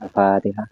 Al-Fatihah.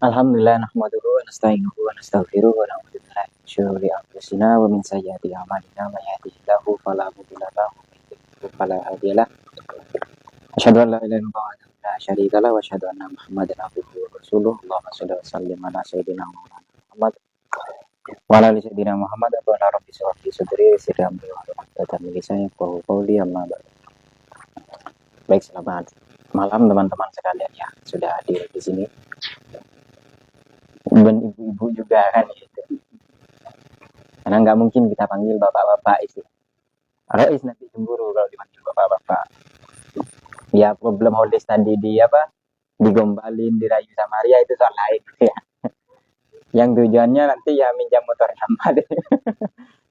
Alhamdulillah nahmaduhu wa nasta'inuhu wa nastaghfiruh wa na'udzu billahi min syururi anfusina wa min sayyiati a'malina may yahdihillahu fala mudilla lahu wa may yudlil fala hadiya lahu. Asyhadu an la ilaha illallah wa la syarika lahu wa asyhadu anna Muhammadan abduhu wa rasuluh. Allahumma shalli wa sallim ala sayyidina Muhammad wa ala ali sayyidina Muhammad wa ala rabbi shrah li sadri wa yassir li amri wahlul 'uqdatam min lisani yafqahu qawli amma ba'd. Baik, selamat malam teman-teman sekalian ya, sudah hadir di sini. Dan ibu-ibu juga kan gitu. Karena nggak mungkin kita panggil bapak-bapak itu. Rois nanti cemburu kalau dipanggil bapak-bapak. Ya problem Holdes tadi digombalin, dirayu sama Ria itu soal lain ya. Yang tujuannya nanti ya minjam motor sama deh.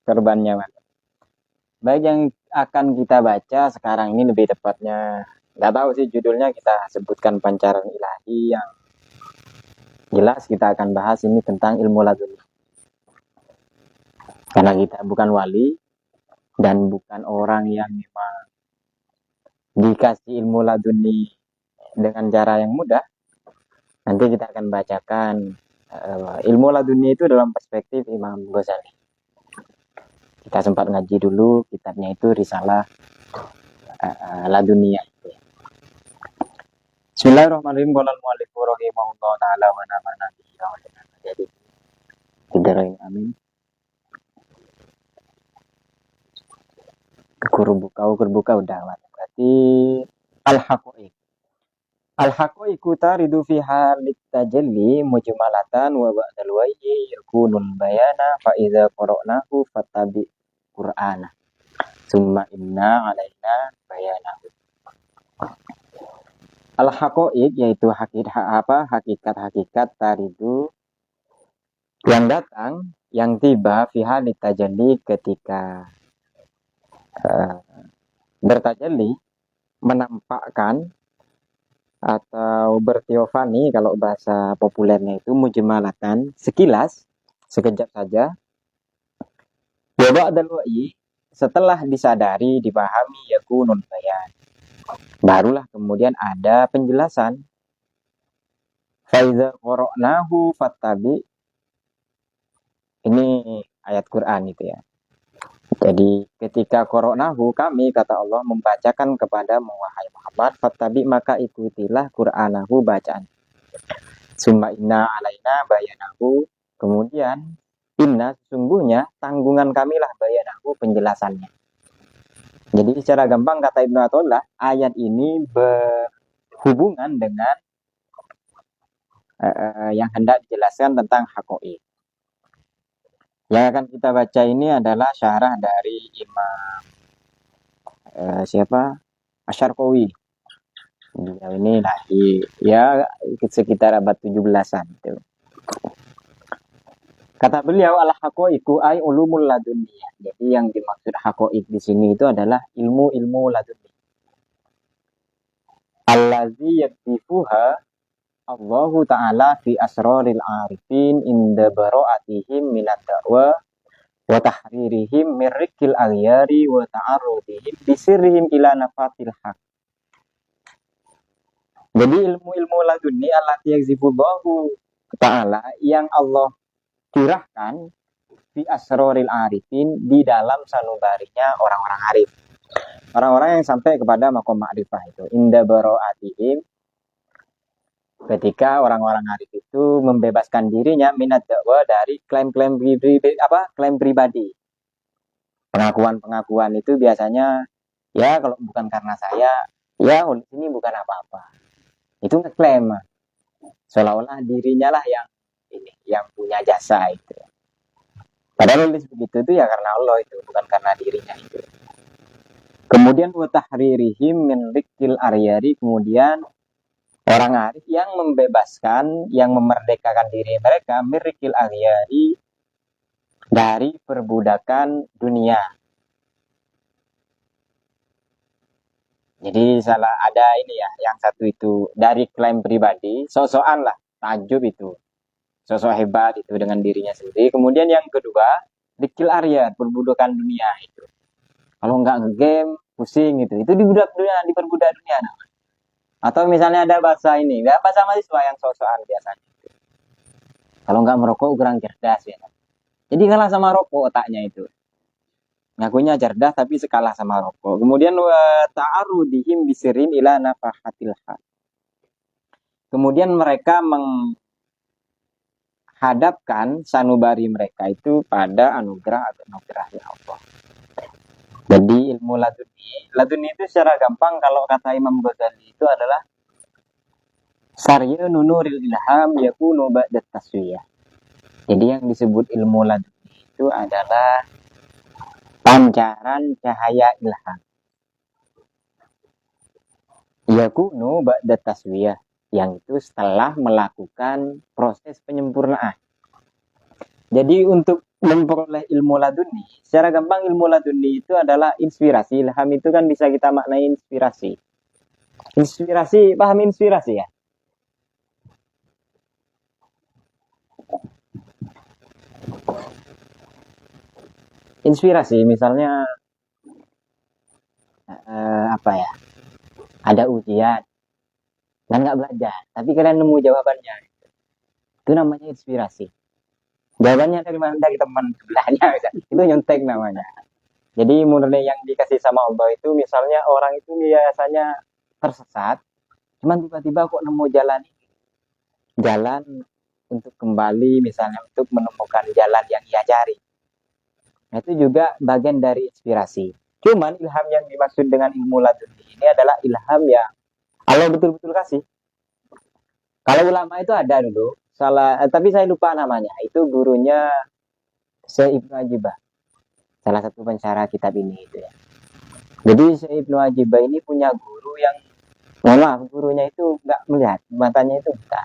Korbannya man. Baik, yang akan kita baca sekarang ini lebih tepatnya, nggak tahu sih judulnya, kita sebutkan pancaran ilahi. Yang jelas kita akan bahas ini tentang ilmu laduni. Karena kita bukan wali dan bukan orang yang memang dikasih ilmu laduni dengan cara yang mudah. Nanti kita akan bacakan ilmu laduni itu dalam perspektif Imam Ghazali. Kita sempat ngaji dulu kitabnya itu Risalah Laduniyah. Bismillahirrahmanirrahim. Qala al-mu'allif rahimahullah ta'ala wa nafa'ana bihi wa jadi bidarain amin. Kurbuka udah berarti al-haqaiq. Al-haqaiqu taridu fi halit tajalli mujmalatan wa ba'dal wayyi yakunul bayana fa idza qara'nahu fattabi qur'ana summa inna alaina bayanahu. Al-haqaiq yaitu hakikat taridu yang datang, yang tiba fi halit tajalli ketika bertajalli, menampakkan atau berteofani kalau bahasa populernya itu mujmalatan, sekilas, sekejap saja. Wa ba'dal wa'yi, setelah disadari, dipahami, yakunul bayan, barulah kemudian ada penjelasan. Fa idza qara'nahu fattabi, ini ayat Quran itu ya. Jadi ketika qara'nahu, kami kata Allah membacakan kepadamu wahai Muhammad, fattabi maka ikutilah Qur'anahu bacaan. Summa inna alaina bayanahu, kemudian inna sesungguhnya tanggungan kamilah bayanahu penjelasannya. Jadi secara gampang kata Ibnu Athaillah, ayat ini berhubungan dengan yang hendak dijelaskan tentang haqaiq. Yang akan kita baca ini adalah syarah dari Imam Asy-Syarqawi. Dia ini lahir ya sekitar abad 17-an gitu. Kata beliau, al-haqaiqu ay ulumul laduniyah. Jadi yang dimaksud haqaiq di sini itu adalah ilmu-ilmu laduni. Allazi yaktifuha Allahu ta'ala fi asraril arifin inda bara'atihim minad da'wa wa tahririhim mirrikil aghyari wa ta'arudihim bisirrihim ila nafatil haq. Jadi ilmu-ilmu laduni allati yakzifullahu ta'ala yang Allah curahkan fi asraril arifin, di dalam sanubarinya orang-orang arif. Orang-orang yang sampai kepada makom ma'rifah itu. Inda bara'atihim, ketika orang-orang arif itu membebaskan dirinya minat dakwah dari klaim-klaim pribadi. Pengakuan-pengakuan itu biasanya ya kalau bukan karena saya, ya ini bukan apa-apa. Itu ngeklaim. Seolah-olah dirinya lah yang punya jasa itu. Padahal nulis begitu itu ya karena Allah itu, bukan karena dirinya itu. Kemudian wa tahririhim min rikil aryari, kemudian orang arif yang membebaskan, yang memerdekakan diri mereka mirikil aghyari, dari perbudakan dunia. Jadi salah ada ini ya, yang satu itu dari klaim pribadi, sok-sokan lah, takjub itu, sosok hebat itu dengan dirinya sendiri. Kemudian yang kedua, dikil Arya, perbudakan dunia itu. Kalau nggak ngegame, pusing gitu. Itu dibudak dunia, diperbudak dunia. Nah. Atau misalnya ada bahasa ini, ya bahasa mahasiswa yang sok-sokan biasanya. Kalau nggak merokok, kurang cerdas ya. Jadi kalah sama rokok otaknya itu. Ngakunya cerdas tapi sekalah sama rokok. Kemudian wa ta'arudihim bisirin ila nafahatil haq. Kemudian mereka menghadapkan sanubari mereka itu pada anugerahnya Allah. Jadi ilmu laduni itu secara gampang kalau kata Imam Ghazali itu adalah sarya nunuril ilham yakunu ba'da taswiyah. Jadi yang disebut ilmu laduni itu adalah pancaran cahaya ilham. Yakunu ba'da taswiyah, yang itu setelah melakukan proses penyempurnaan. Jadi untuk memperoleh ilmu laduni, secara gampang ilmu laduni itu adalah inspirasi. Ilham itu kan bisa kita maknai inspirasi. Inspirasi, paham inspirasi ya? Inspirasi misalnya apa ya? Ada ujian, kan nggak belajar, tapi kalian nemu jawabannya. Itu namanya inspirasi. Jawabannya dari mana? Dari teman sebelahnya. Itu nyontek namanya. Jadi murni yang dikasih sama Allah itu misalnya orang itu biasanya tersesat, cuman tiba-tiba kok nemu jalan untuk kembali misalnya untuk menemukan jalan yang ia cari. Nah, itu juga bagian dari inspirasi. Cuman ilham yang dimaksud dengan ilmu laduni ini adalah ilham yang Allah betul-betul kasih. Kalau ulama itu ada dulu, tapi saya lupa namanya. Itu gurunya Syekh Ibnu Ajibah, salah satu pensyarah kitab ini itu ya. Jadi Syekh Ibnu Ajibah ini punya guru yang, mohon maaf, gurunya itu nggak melihat, matanya itu buta.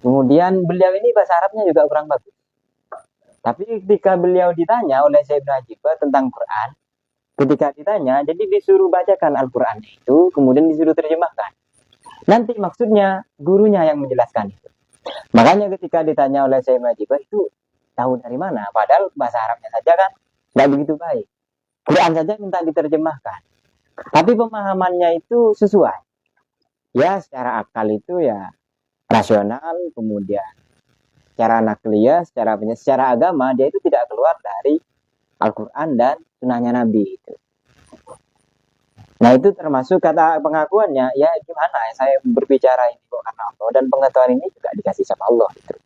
Kemudian beliau ini bahasa Arabnya juga kurang bagus. Tapi ketika beliau ditanya oleh Syekh Ibnu Ajibah tentang Quran, ketika ditanya, jadi disuruh bacakan Al-Quran itu, kemudian disuruh terjemahkan. Nanti maksudnya gurunya yang menjelaskan itu. Makanya ketika ditanya oleh Syekh Ibnu Ajibah itu tahu dari mana? Padahal bahasa Arabnya saja kan nggak begitu baik. Quran saja minta diterjemahkan. Tapi pemahamannya itu sesuai. Ya secara akal itu ya rasional, kemudian secara nakliyah, secara agama dia itu tidak keluar dari Al-Quran dan sunnahnya Nabi itu. Nah itu termasuk kata pengakuannya, ya gimana ya saya berbicara ini kok karena Allah dan pengetahuan ini juga dikasih sama Allah gitu.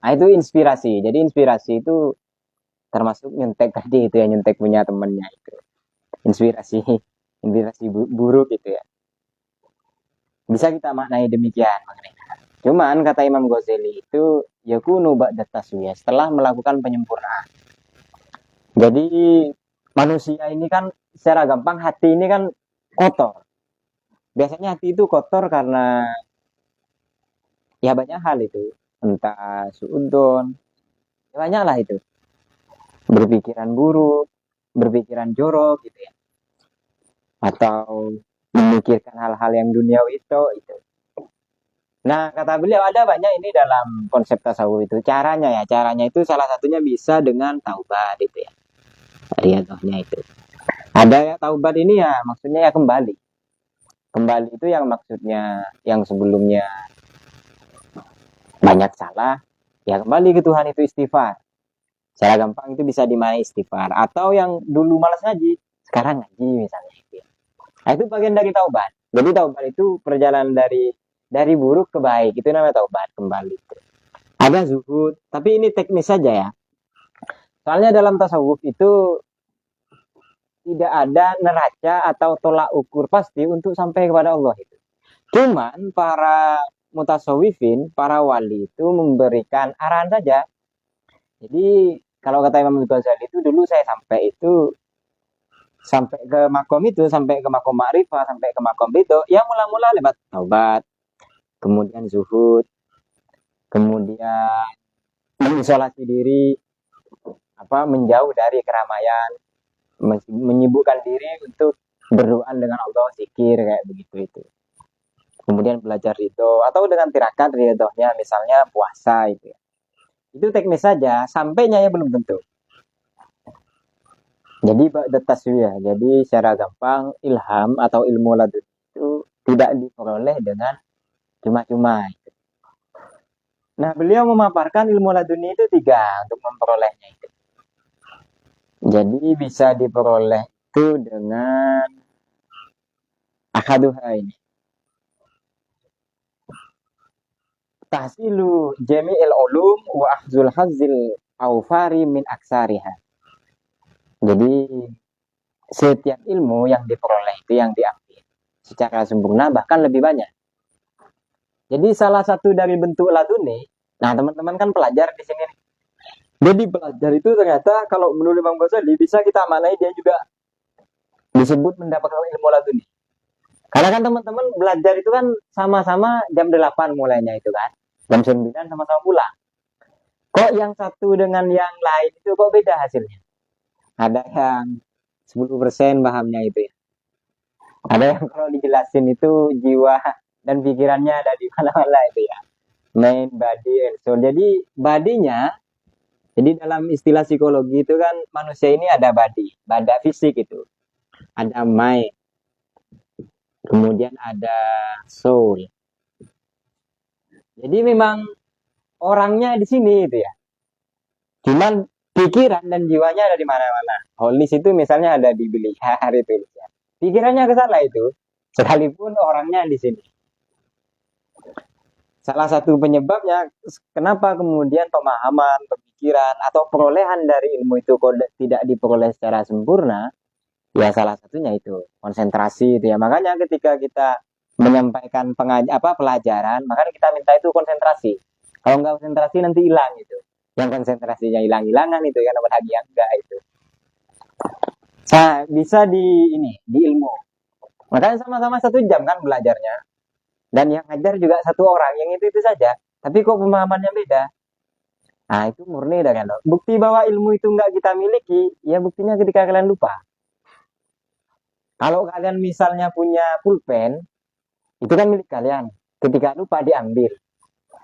Nah itu inspirasi. Jadi inspirasi itu termasuk nyontek tadi itu ya, nyontek punya temennya itu. Inspirasi buruk gitu ya. Bisa kita maknai demikian. Cuman kata Imam Ghazali itu yakunu ba'da taswiyah, setelah melakukan penyempurnaan. Jadi manusia ini kan secara gampang hati ini kan kotor. Biasanya hati itu kotor karena ya banyak hal itu. Entah suudon, ya banyak lah itu. Berpikiran buruk, berpikiran jorok gitu ya. Atau memikirkan hal-hal yang duniawi itu. Nah, kata beliau ada banyak ini dalam konsep tasawuf itu. Caranya itu salah satunya bisa dengan taubat itu ya. Riyadhahnya itu. Ada ya taubat ini ya maksudnya ya kembali. Kembali itu yang maksudnya yang sebelumnya banyak salah, ya kembali ke Tuhan itu istighfar. Secara gampang itu bisa dimaknai istighfar. Atau yang dulu malas ngaji, sekarang ngaji misalnya itu. Nah, itu bagian dari taubat. Jadi taubat itu perjalanan dari buruk ke baik. Itu namanya taubat kembali. Ada zuhud, tapi ini teknis saja ya. Soalnya dalam tasawuf itu tidak ada neraca atau tolak ukur pasti untuk sampai kepada Allah itu. Cuman para mutasawifin, para wali itu memberikan arahan saja. Jadi kalau kata Imam Ghazali itu dulu saya sampai ke makom itu, sampai ke makom ma'rifah, sampai ke makom itu, ya mula-mula lewat taubat, kemudian zuhud, kemudian mengisolasi diri, menjauh dari keramaian, menyibukkan diri untuk berdoa dengan Allah, zikir kayak begitu itu. Kemudian belajar ridho atau dengan tirakat ridhonya misalnya puasa itu ya. Itu teknis saja, sampainya ya belum tentu. Jadi ba'da taswiyah, jadi secara gampang ilham atau ilmu laduni itu tidak diperoleh dengan cuma-cuma. Nah, beliau memaparkan ilmu laduni itu 3 untuk memperolehnya itu. Jadi bisa diperoleh itu dengan akaduha ini. Tahsilu jami'il ulum wa ahzul hazil awfari min aksariha. Jadi setiap ilmu yang diperoleh itu yang diambil secara sempurna bahkan lebih banyak. Jadi salah satu dari bentuk laduni, nah teman-teman kan pelajar di sini. Jadi pelajar itu ternyata kalau menurut Imam Ghazali bisa kita maknai dia juga disebut mendapatkan ilmu laduni. Karena kan teman-teman belajar itu kan sama-sama jam 8 mulainya itu kan. Jam 9 sama-sama pulang. Kok yang satu dengan yang lain itu kok beda hasilnya? Ada yang 10% pahamnya itu ya. Ada yang kalau dijelasin itu jiwa dan pikirannya ada di mana-mana itu ya. Mind, body, and soul. Jadi badinya, jadi dalam istilah psikologi itu kan manusia ini ada body, badan fisik itu. Ada mind, kemudian ada soul. Jadi memang orangnya di sini itu ya. Cuman pikiran dan jiwanya ada di mana-mana. Holis itu misalnya ada di biliar itu. Pikirannya ke sana itu, sekalipun orangnya di sini. Salah satu penyebabnya kenapa kemudian pemahaman, pemikiran atau perolehan dari ilmu itu tidak diperoleh secara sempurna, ya salah satunya itu konsentrasi itu ya. Makanya ketika kita menyampaikan pelajaran, makanya kita minta itu konsentrasi. Kalau nggak konsentrasi nanti hilang itu. Yang konsentrasinya hilang-hilangan itu ya nomor hadiah enggak itu. Nah, bisa di ilmu. Makanya sama-sama 1 jam kan belajarnya. Dan yang ngajar juga 1 orang, yang itu saja. Tapi kok pemahamannya beda. Nah, itu murni dari Allah. Bukti bahwa ilmu itu nggak kita miliki, ya buktinya ketika kalian lupa. Kalau kalian misalnya punya pulpen, itu kan milik kalian. Ketika lupa diambil.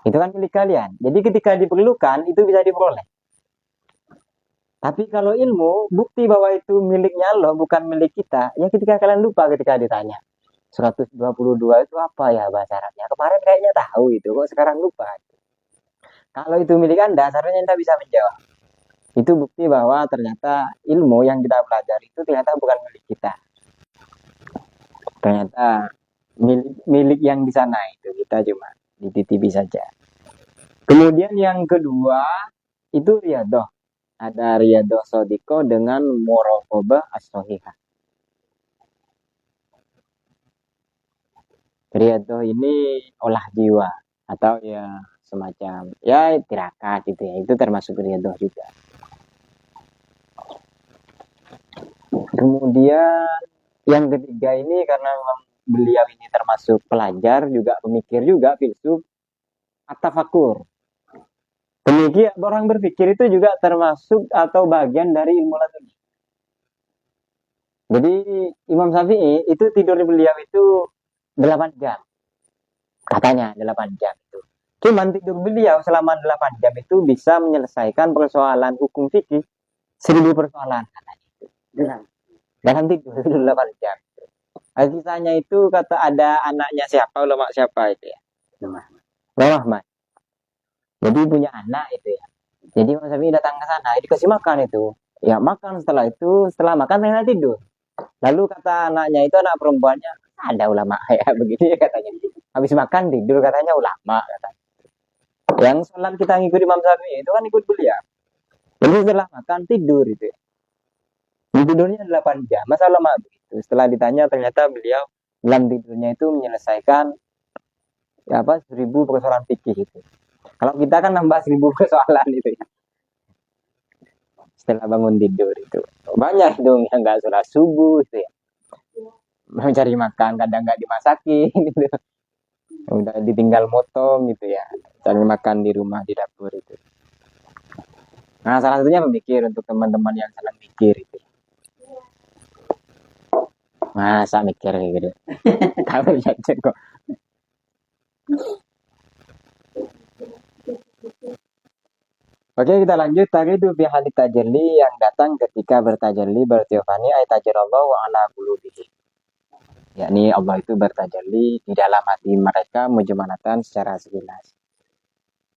Itu kan milik kalian. Jadi ketika diperlukan, itu bisa diperoleh. Tapi kalau ilmu, bukti bahwa itu miliknya Allah, bukan milik kita, ya ketika kalian lupa ketika ditanya. 122 itu apa ya bahasa Arabnya? Kemarin kayaknya tahu itu, kok sekarang lupa. Kalau itu milik Anda, seharusnya Anda bisa menjawab. Itu bukti bahwa ternyata ilmu yang kita pelajari itu ternyata bukan milik kita. Ternyata milik yang di sana itu, kita cuma dititipi saja. Kemudian yang kedua, itu riyadhah. Ada riyadhah shadhiqah dengan muraqabah as-shahihah. Riyadhah ini olah jiwa atau ya semacam ya tirakat gitu ya. Itu termasuk riyadhah juga. Kemudian yang ketiga ini karena beliau ini termasuk pelajar juga pemikir juga filsuf at-tafakur. Demikian orang berpikir itu juga termasuk atau bagian dari ilmu laduni. Jadi Imam Syafi'i itu tidur beliau itu 8 jam. Katanya 8 jam itu. Cuman tidur beliau selama 8 jam itu bisa menyelesaikan persoalan hukum fikih 1000 persoalan katanya itu. Dalam tidur 8 jam. Kisahnya itu kata ada anaknya siapa, ulama siapa itu ya. Ulama Ahmad. Jadi punya anak itu ya. Jadi Imam Syafi'i datang ke sana, dikasih makan itu. Ya makan setelah makan ternyata tidur. Lalu kata anaknya itu anak perempuannya, ada ulama ya begini ya katanya. Habis makan tidur katanya ulama katanya. Yang sholat kita ngikut Imam Syafi'i itu kan ikut beliau. Jadi setelah makan tidur itu ya. Tidurnya 8 jam. Masa lama begitu? Setelah ditanya ternyata beliau dalam tidurnya itu menyelesaikan 1000 persoalan fikih itu. Kalau kita kan nambah 1000 persoalan itu ya. Setelah bangun tidur itu. Banyak dong yang nggak sholat subuh itu ya. Mencari makan kadang nggak dimasakin gitu. Udah ditinggal motong gitu ya. Cari makan di rumah di dapur itu. Nah salah satunya memikir untuk teman-teman yang senang mikir itu. Masa mikir kayak gitu. Tahu ya kok. Oke, kita lanjut. Taridu fi halit tajalli yang datang ketika bertajalli berteofani ay tajallallahu wa ala qulubihim. Yakni Allah itu bertajalli di dalam hati mereka mujmanatan secara sekilas.